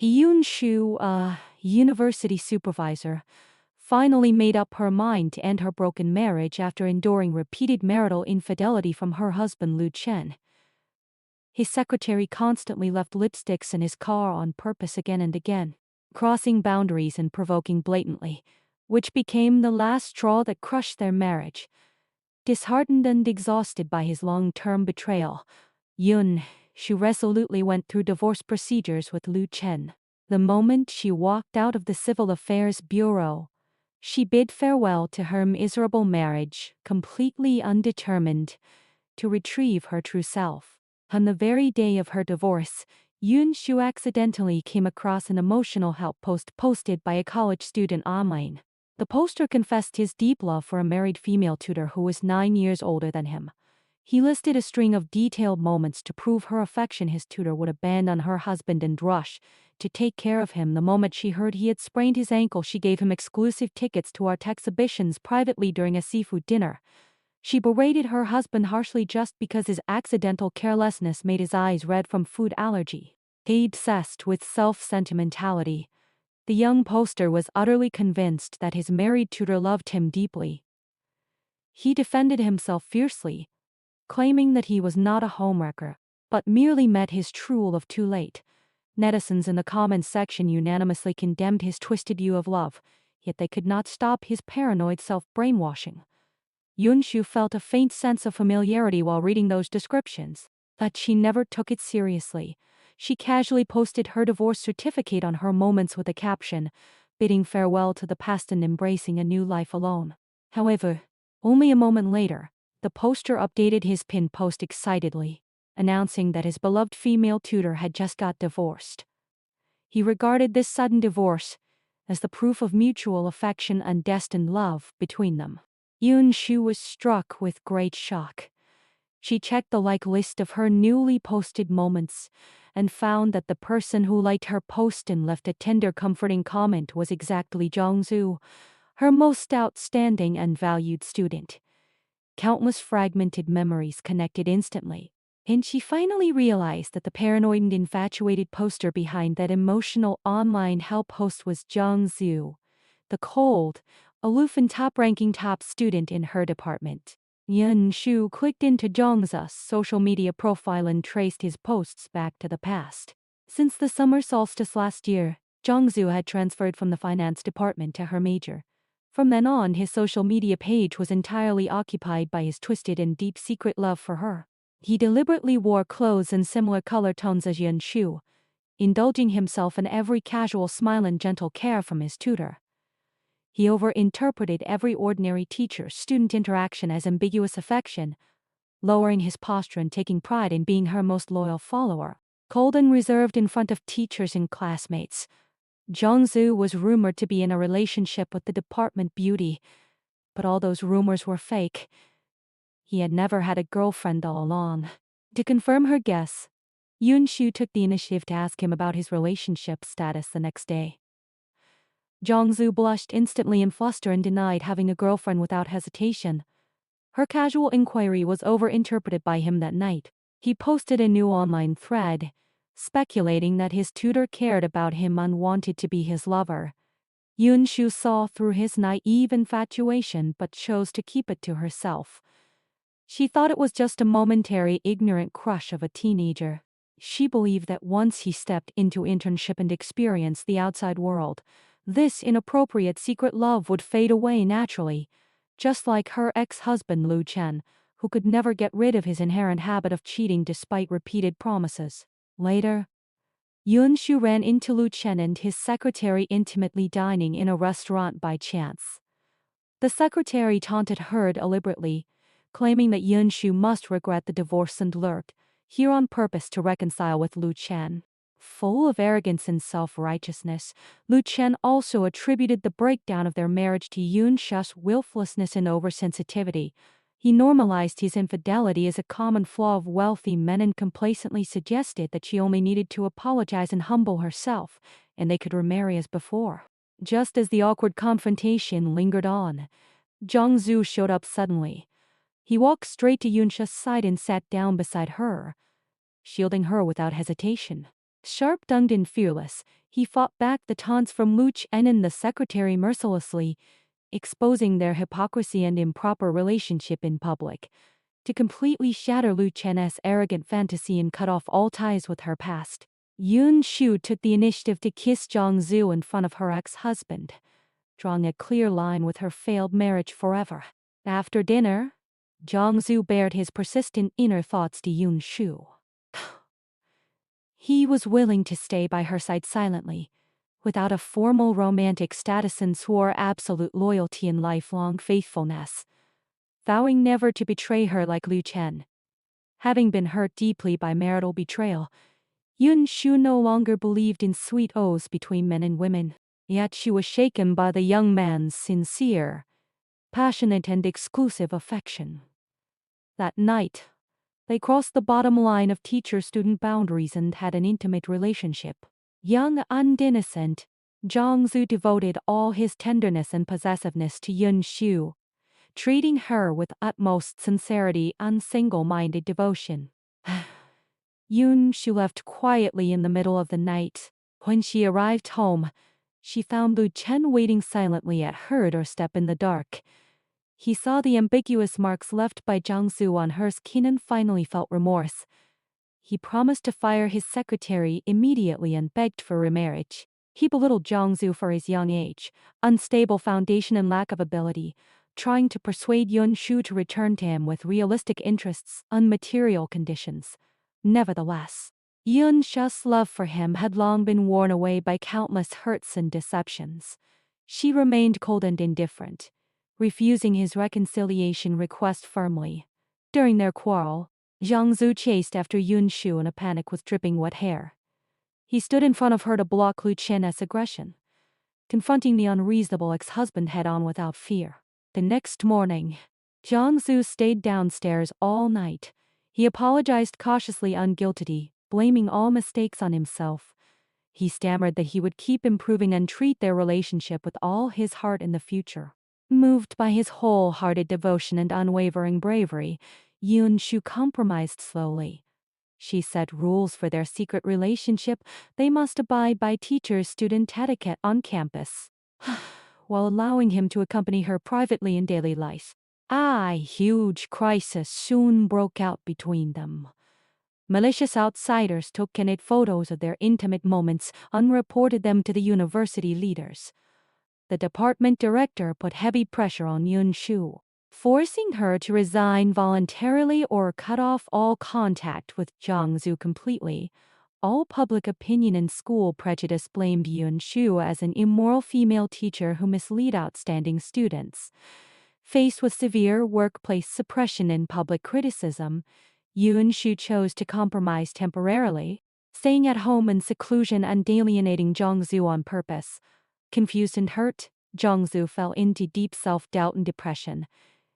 Yoon Shu, a university supervisor, finally made up her mind to end her broken marriage after enduring repeated marital infidelity from her husband Lu Chen. His secretary constantly left lipsticks in his car on purpose again and again, crossing boundaries and provoking blatantly, which became the last straw that crushed their marriage. Disheartened and exhausted by his long-term betrayal, Yoon Shu resolutely went through divorce procedures with Lu Chen. The moment she walked out of the Civil Affairs Bureau, she bid farewell to her miserable marriage, completely undetermined to retrieve her true self. On the very day of her divorce, Yoon Shu accidentally came across an emotional help post posted by a college student online. The poster confessed his deep love for a married female tutor who was 9 years older than him. He listed a string of detailed moments to prove her affection his tutor would abandon her husband and rush to take care of him the moment she heard he had sprained his ankle. She gave him exclusive tickets to art exhibitions privately during a seafood dinner. She berated her husband harshly just because his accidental carelessness made his eyes red from food allergy. Obsessed with self-sentimentality, the young poster was utterly convinced that his married tutor loved him deeply. He defended himself fiercely, claiming that he was not a homewrecker, but merely met his true love too late. Netizens in the comments section unanimously condemned his twisted view of love, yet they could not stop his paranoid self-brainwashing. Yoon Shu felt a faint sense of familiarity while reading those descriptions, but she never took it seriously. She casually posted her divorce certificate on her Moments with a caption, bidding farewell to the past and embracing a new life alone. However, only a moment later, the poster updated his pinned post excitedly, announcing that his beloved female tutor had just got divorced. He regarded this sudden divorce as the proof of mutual affection and destined love between them. Yoon Shu was struck with great shock. She checked the like list of her newly posted moments and found that the person who liked her post and left a tender comforting comment was exactly Jongsu, her most outstanding and valued student. Countless fragmented memories connected instantly, and she finally realized that the paranoid and infatuated poster behind that emotional online help post was Jongsu, the cold, aloof and top-ranking top student in her department. Yoon Shu clicked into Jongsu's social media profile and traced his posts back to the past. Since the summer solstice last year, Jongsu had transferred from the finance department to her major. From then on, his social media page was entirely occupied by his twisted and deep secret love for her. He deliberately wore clothes in similar color tones as Yoon Shu, indulging himself in every casual smile and gentle care from his tutor. He overinterpreted every ordinary teacher-student interaction as ambiguous affection, lowering his posture and taking pride in being her most loyal follower. Cold and reserved in front of teachers and classmates, Jongsu was rumored to be in a relationship with the department beauty, but all those rumors were fake. He had never had a girlfriend all along. To confirm her guess, Yoon Shu took the initiative to ask him about his relationship status the next day. Jongsu blushed instantly in fluster and denied having a girlfriend without hesitation. Her casual inquiry was overinterpreted by him that night. He posted a new online thread, speculating that his tutor cared about him and wanted to be his lover. Yoon Shu saw through his naive infatuation but chose to keep it to herself. She thought it was just a momentary ignorant crush of a teenager. She believed that once he stepped into internship and experienced the outside world, this inappropriate secret love would fade away naturally, just like her ex-husband Lu Chen, who could never get rid of his inherent habit of cheating despite repeated promises. Later, Yoon Shu ran into Lu Chen and his secretary intimately dining in a restaurant by chance. The secretary taunted her deliberately, claiming that Yoon Shu must regret the divorce and lurked here on purpose to reconcile with Lu Chen. Full of arrogance and self-righteousness, Lu Chen also attributed the breakdown of their marriage to Yoon Shu's willfulness and oversensitivity. He normalized his infidelity as a common flaw of wealthy men and complacently suggested that she only needed to apologize and humble herself, and they could remarry as before. Just as the awkward confrontation lingered on, Jongsu showed up suddenly. He walked straight to Yoon Shu's side and sat down beside her, shielding her without hesitation. Sharp-tongued and fearless, he fought back the taunts from Lu Chen and the secretary mercilessly, exposing their hypocrisy and improper relationship in public. To completely shatter Lu Chen's arrogant fantasy and cut off all ties with her past, Yun Shu took the initiative to kiss Zhu in front of her ex-husband, drawing a clear line with her failed marriage forever. After dinner, Zhu bared his persistent inner thoughts to Yun Shu. He was willing to stay by her side silently, without a formal romantic status, and swore absolute loyalty and lifelong faithfulness, vowing never to betray her like Lu Chen. Having been hurt deeply by marital betrayal, Yun Shu no longer believed in sweet oaths between men and women, yet she was shaken by the young man's sincere, passionate and exclusive affection. That night, they crossed the bottom line of teacher-student boundaries and had an intimate relationship. Young and innocent, Zhu devoted all his tenderness and possessiveness to Yun Shu, treating her with utmost sincerity and single-minded devotion. Yun Shu left quietly in the middle of the night. When she arrived home, she found Lu Chen waiting silently at her doorstep in the dark. He saw the ambiguous marks left by Zhu on her skin and finally felt remorse. He promised to fire his secretary immediately and begged for remarriage. He belittled Zhu for his young age, unstable foundation and lack of ability, trying to persuade Yun Shu to return to him with realistic interests and material conditions. Nevertheless, Yun Shu's love for him had long been worn away by countless hurts and deceptions. She remained cold and indifferent, refusing his reconciliation request firmly. During their quarrel, Zhu chased after Yun Shu in a panic with dripping wet hair. He stood in front of her to block Lu Chen's aggression, confronting the unreasonable ex-husband head-on without fear. The next morning, Zhu stayed downstairs all night. He apologized cautiously and guiltily, blaming all mistakes on himself. He stammered that he would keep improving and treat their relationship with all his heart in the future. Moved by his wholehearted devotion and unwavering bravery, Yun Shu compromised slowly. She set rules for their secret relationship. They must abide by teacher-student etiquette on campus, while allowing him to accompany her privately in daily life. A huge crisis soon broke out between them. Malicious outsiders took candid photos of their intimate moments and reported them to the university leaders. The department director put heavy pressure on Yun Shu, forcing her to resign voluntarily or cut off all contact with Zhu completely. All public opinion and school prejudice blamed Yun Shu as an immoral female teacher who misled outstanding students. Faced with severe workplace suppression and public criticism, Yun Shu chose to compromise temporarily, staying at home in seclusion and alienating Zhu on purpose. Confused and hurt, Zhu fell into deep self-doubt and depression.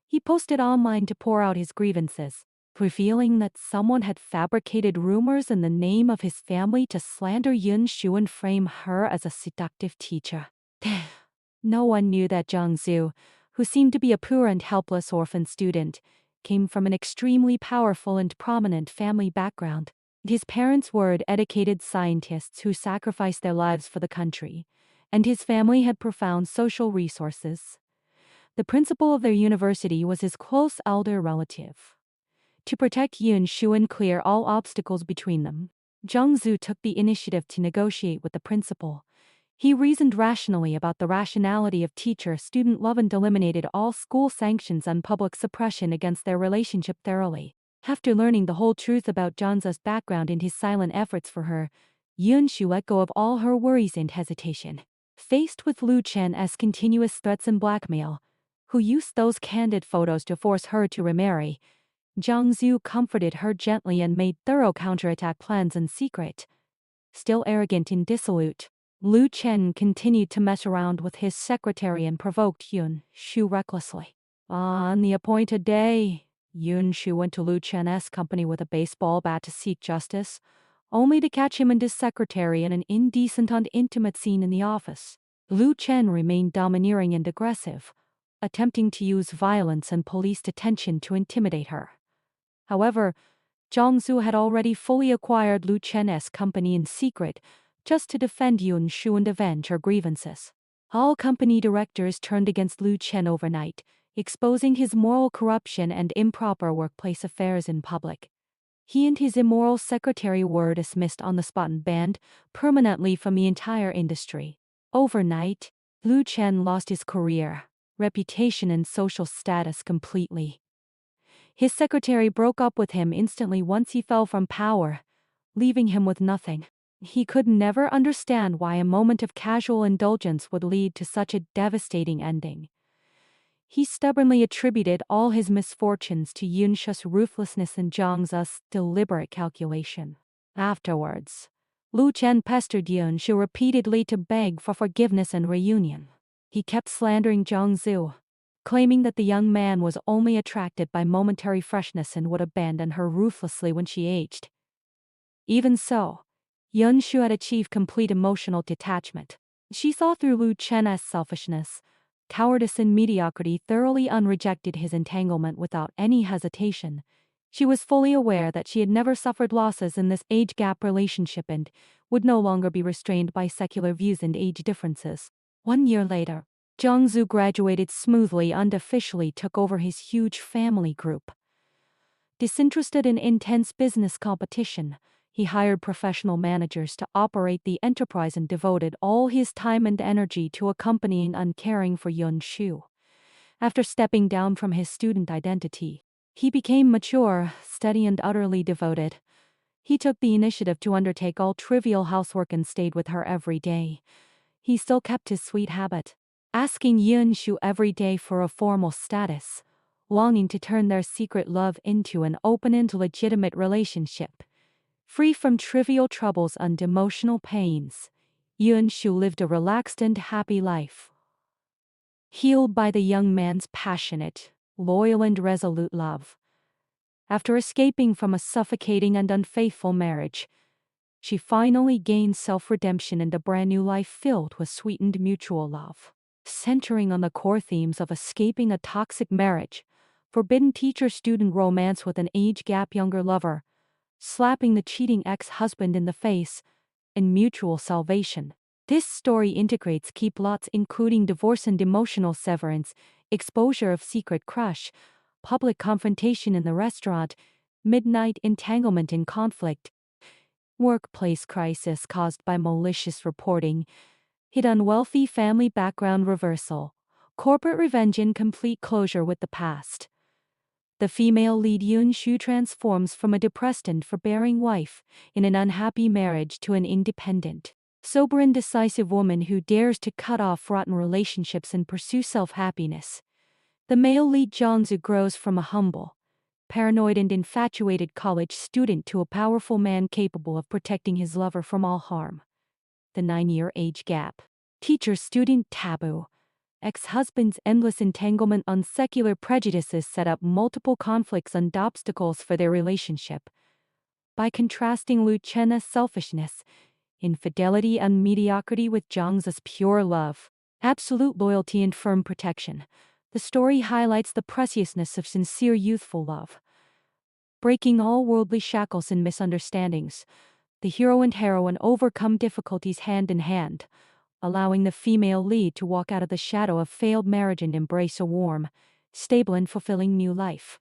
He posted online to pour out his grievances, revealing that someone had fabricated rumors in the name of his family to slander Yun Shu and frame her as a seductive teacher. No one knew that Zhu, who seemed to be a poor and helpless orphan student, came from an extremely powerful and prominent family background. His parents were educated scientists who sacrificed their lives for the country, and his family had profound social resources. The principal of their university was his close elder relative. To protect Yun Shu and clear all obstacles between them, Zhu took the initiative to negotiate with the principal. He reasoned rationally about the rationality of teacher-student love and eliminated all school sanctions and public suppression against their relationship thoroughly. After learning the whole truth about Zhu's background and his silent efforts for her, Yun Shu let go of all her worries and hesitation. Faced with Lu Chen's continuous threats and blackmail, who used those candid photos to force her to remarry, Zhu comforted her gently and made thorough counterattack plans in secret. Still arrogant and dissolute, Lu Chen continued to mess around with his secretary and provoked Yun Shu recklessly. On the appointed day, Yun Shu went to Lu Chen's company with a baseball bat to seek justice, only to catch him and his secretary in an indecent and intimate scene in the office. Lu Chen remained domineering and aggressive, attempting to use violence and police detention to intimidate her. However, Zhongzu had already fully acquired Lu Chen's company in secret, just to defend Yun Shu and avenge her grievances. All company directors turned against Lu Chen overnight, exposing his moral corruption and improper workplace affairs in public. He and his immoral secretary were dismissed on the spot and banned permanently from the entire industry. Overnight, Lu Chen lost his career, reputation and social status completely. His secretary broke up with him instantly once he fell from power, leaving him with nothing. He could never understand why a moment of casual indulgence would lead to such a devastating ending. He stubbornly attributed all his misfortunes to Yun Shu's ruthlessness and Zhang Zu's deliberate calculation. Afterwards, Lu Chen pestered Yun Shu repeatedly to beg for forgiveness and reunion. He kept slandering Zhang Zu, claiming that the young man was only attracted by momentary freshness and would abandon her ruthlessly when she aged. Even so, Yun Shu had achieved complete emotional detachment. She saw through Lu Chen's selfishness, cowardice and mediocrity, thoroughly unrejected his entanglement without any hesitation. She was fully aware that she had never suffered losses in this age gap relationship and would no longer be restrained by secular views and age differences. 1 year later, Zhongzu graduated smoothly and officially took over his huge family group. Disinterested in intense business competition, he hired professional managers to operate the enterprise and devoted all his time and energy to accompanying and caring for Yun Shu. After stepping down from his student identity, he became mature, steady and utterly devoted. He took the initiative to undertake all trivial housework and stayed with her every day. He still kept his sweet habit, asking Yun Shu every day for a formal status, longing to turn their secret love into an open and legitimate relationship. Free from trivial troubles and emotional pains, Yun Shu lived a relaxed and happy life. Healed by the young man's passionate, loyal and resolute love. After escaping from a suffocating and unfaithful marriage, she finally gained self-redemption and a brand new life filled with sweetened mutual love. Centering on the core themes of escaping a toxic marriage, forbidden teacher-student romance with an age gap younger lover, slapping the cheating ex-husband in the face, and mutual salvation. This story integrates key plots including divorce and emotional severance, exposure of secret crush, public confrontation in the restaurant, midnight entanglement in conflict, workplace crisis caused by malicious reporting, hid unwealthy family background reversal, corporate revenge and complete closure with the past. The female lead Yun Shu transforms from a depressed and forbearing wife in an unhappy marriage to an independent, sober and decisive woman who dares to cut off rotten relationships and pursue self-happiness. The male lead Zhongzu grows from a humble, paranoid and infatuated college student to a powerful man capable of protecting his lover from all harm. The 9-year age gap. Teacher-student taboo. Ex-husband's endless entanglement on secular prejudices set up multiple conflicts and obstacles for their relationship. By contrasting Lu Chen's selfishness, infidelity and mediocrity with Zhang's pure love, absolute loyalty and firm protection, the story highlights the preciousness of sincere youthful love. Breaking all worldly shackles and misunderstandings, the hero and heroine overcome difficulties hand in hand, allowing the female lead to walk out of the shadow of failed marriage and embrace a warm, stable and fulfilling new life.